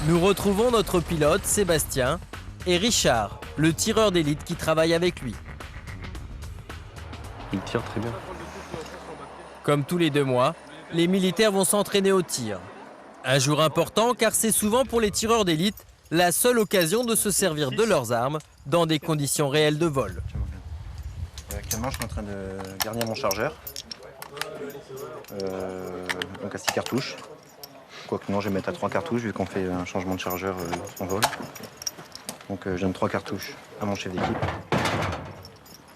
Nous retrouvons notre pilote, Sébastien, et Richard, le tireur d'élite qui travaille avec lui. Il tire très bien. Comme tous les 2 mois, les militaires vont s'entraîner au tir. Un jour important car c'est souvent pour les tireurs d'élite la seule occasion de se servir de leurs armes dans des conditions réelles de vol. Actuellement, je suis en train de garnir mon chargeur. Donc à 6 cartouches. Quoique non, je vais mettre à 3 cartouches vu qu'on fait un changement de chargeur en vol. Donc je donne 3 cartouches à mon chef d'équipe.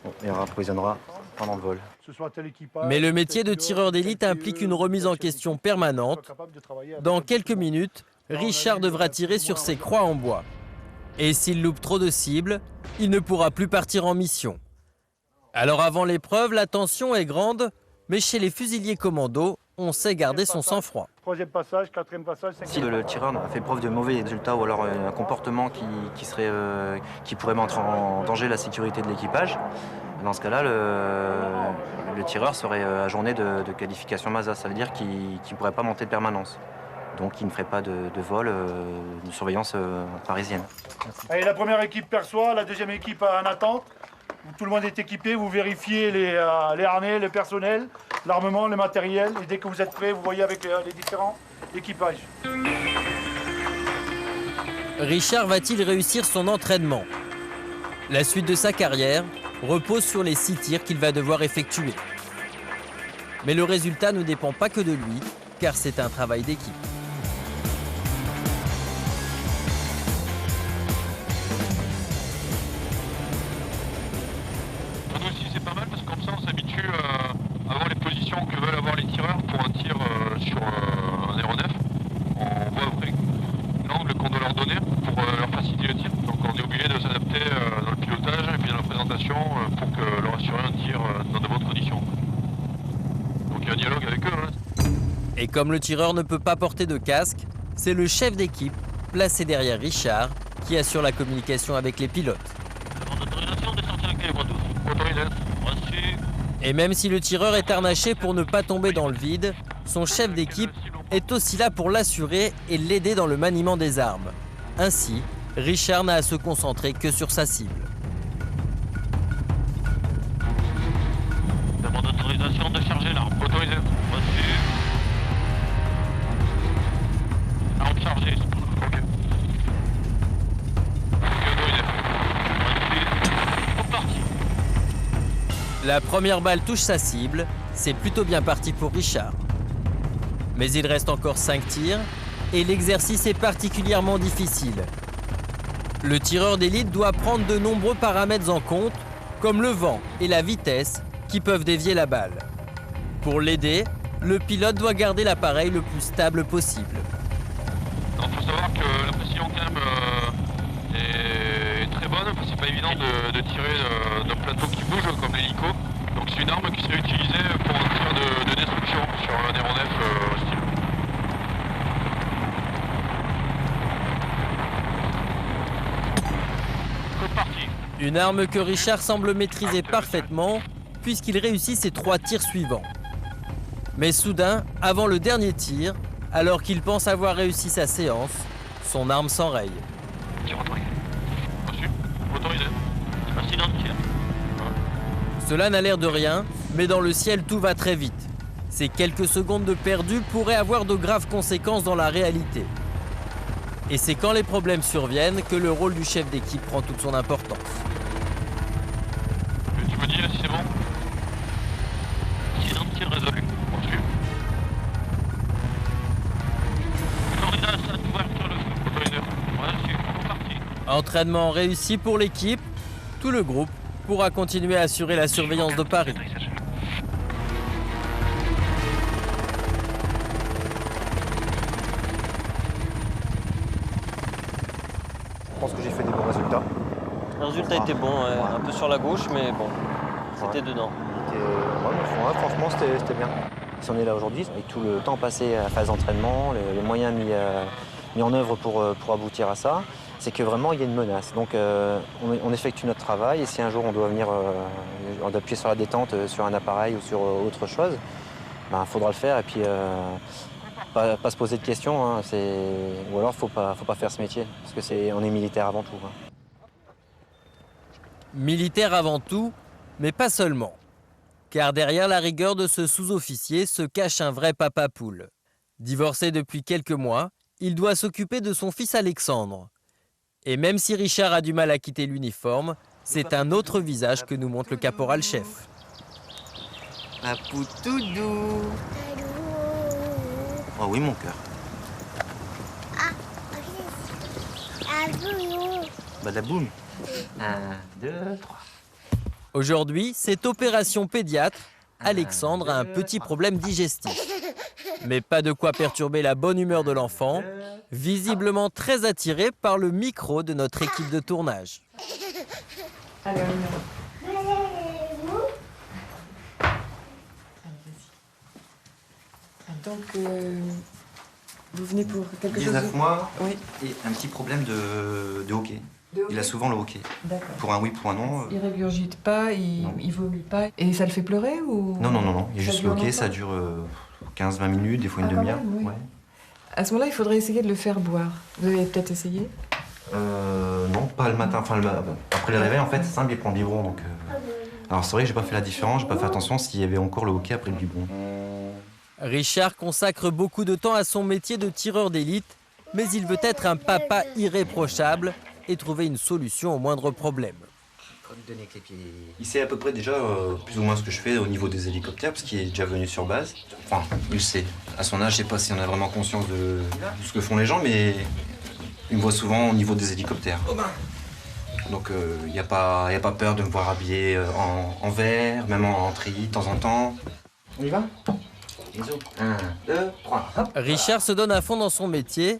Bon, et on rapprovisionnera pendant le vol. Mais le métier de tireur d'élite implique une remise en question permanente. Dans quelques minutes, Richard devra tirer sur ses croix en bois. Et s'il loupe trop de cibles, il ne pourra plus partir en mission. Alors avant l'épreuve, la tension est grande, mais chez les fusiliers commandos, on sait garder son sang-froid. Troisième passage, quatrième passage, Si le tireur a fait preuve de mauvais résultats ou alors un comportement qui pourrait mettre en danger la sécurité de l'équipage, dans ce cas-là, le tireur serait ajourné de qualification MASA. Ça veut dire qu'il ne pourrait pas monter de permanence. Donc il ne ferait pas de vol de surveillance parisienne. Allez, la première équipe perçoit, la deuxième équipe en attente. Tout le monde est équipé, vous vérifiez les harnais, le personnel, l'armement, le matériel. Et dès que vous êtes prêts, vous voyez avec les différents équipages. Richard va-t-il réussir son entraînement? La suite de sa carrière repose sur les 6 tirs qu'il va devoir effectuer. Mais le résultat ne dépend pas que de lui, car c'est un travail d'équipe. Nous aussi c'est pas mal parce que comme ça on s'habitue à voir les positions que veulent avoir les tireurs pour un tir sur un aéronef. On voit après l'angle qu'on doit leur donner pour leur faciliter le tir. Donc on est obligé de s'adapter dans le pilotage et puis dans la présentation pour que leur assurer un tir dans de bonnes conditions. Donc il y a un dialogue avec eux. Hein. Et comme le tireur ne peut pas porter de casque, c'est le chef d'équipe, placé derrière Richard, qui assure la communication avec les pilotes. Autorisation de sortir avec les voies douces. Autorisé. Reçu. Et même si le tireur est harnaché pour ne pas tomber dans le vide, son chef d'équipe est aussi là pour l'assurer et l'aider dans le maniement des armes. Ainsi, Richard n'a à se concentrer que sur sa cible. Demande d'autorisation de charger l'arme. Autorisé. Reçu. Arme chargée. Ok. Autorisé. Reçu. C'est parti. La première balle touche sa cible, c'est plutôt bien parti pour Richard. Mais il reste encore 5 tirs et l'exercice est particulièrement difficile. Le tireur d'élite doit prendre de nombreux paramètres en compte, comme le vent et la vitesse, qui peuvent dévier la balle. Pour l'aider, le pilote doit garder l'appareil le plus stable possible. Il faut savoir que la précision quand même est très bonne, parce que c'est pas évident de tirer d'un plateau qui bouge comme l'hélico. Donc c'est une arme qui serait utilisée pour un tir de destruction sur un aéronef hostile. C'est parti. Une arme que Richard semble maîtriser parfaitement, puisqu'il réussit ses 3 tirs suivants. Mais soudain, avant le dernier tir, alors qu'il pense avoir réussi sa séance, son arme s'enraye. Tir autorisé. Reçu. Autorisé. Incident de tir. Cela n'a l'air de rien, mais dans le ciel tout va très vite. Ces quelques secondes de perdu pourraient avoir de graves conséquences dans la réalité. Et c'est quand les problèmes surviennent que le rôle du chef d'équipe prend toute son importance. Tu me dis si c'est bon. Incident de tir résolu. Reçu. Autorisation d'ouverture le feu. Autorisé. Reçu. C'est parti. Entraînement réussi pour l'équipe, tout le groupe pourra continuer à assurer la surveillance de Paris. Je pense que j'ai fait des bons résultats. Le résultat était bon, un peu sur la gauche, mais bon, c'était dedans. Franchement, c'était bien. Si on est là aujourd'hui, avec tout le temps passé à la phase d'entraînement, les moyens mis en œuvre pour aboutir à ça, c'est que vraiment il y a une menace. Donc on effectue notre travail et si un jour on doit venir appuyer sur la détente sur un appareil ou sur autre chose, il faudra le faire et puis pas se poser de questions, hein, ou alors faut pas faire ce métier, parce que on est militaire avant tout. Hein. Militaire avant tout, mais pas seulement. Car derrière la rigueur de ce sous-officier se cache un vrai papa poule. Divorcé depuis quelques mois, il doit s'occuper de son fils Alexandre. Et même si Richard a du mal à quitter l'uniforme, c'est un autre visage que nous montre le caporal-chef. Papoutoudou. Oh oui, mon cœur. Badaboum. 1, 2, 3. Aujourd'hui, cette opération pédiatre, Alexandre a un petit problème digestif. Mais pas de quoi perturber la bonne humeur de l'enfant, visiblement très attiré par le micro de notre équipe de tournage. Alors, donc, vous venez pour quelque chose 19 mois Oui, et un petit problème de hockey. De hockey. Il a souvent le hockey. d'accord. Pour un oui, pour un non. Il régurgite pas, Non. il vomit pas. Et ça le fait pleurer ou Non. Il y a Ça juste le dure hockey, ça longtemps dure 15-20 minutes, des fois une Ah, quand demi-heure. même, oui. Ouais. À ce moment-là, il faudrait essayer de le faire boire. Vous avez peut-être essayé? Non, pas le matin. Enfin, après le réveil, en fait, c'est simple, il prend le biberon. Donc, Alors, c'est vrai que j'ai pas fait la différence, j'ai pas fait attention s'il y avait encore le hockey après le biberon. Richard consacre beaucoup de temps à son métier de tireur d'élite, mais il veut être un papa irréprochable et trouver une solution au moindre problème. Il sait à peu près déjà plus ou moins ce que je fais au niveau des hélicoptères, parce qu'il est déjà venu sur base. Enfin, il sait. À son âge, je sais pas si on a vraiment conscience de ce que font les gens, mais il me voit souvent au niveau des hélicoptères. Donc il n'y a pas peur de me voir habillé en vert, même en treillis de temps en temps. On y va? 1, 2, 3, hop. Richard se donne à fond dans son métier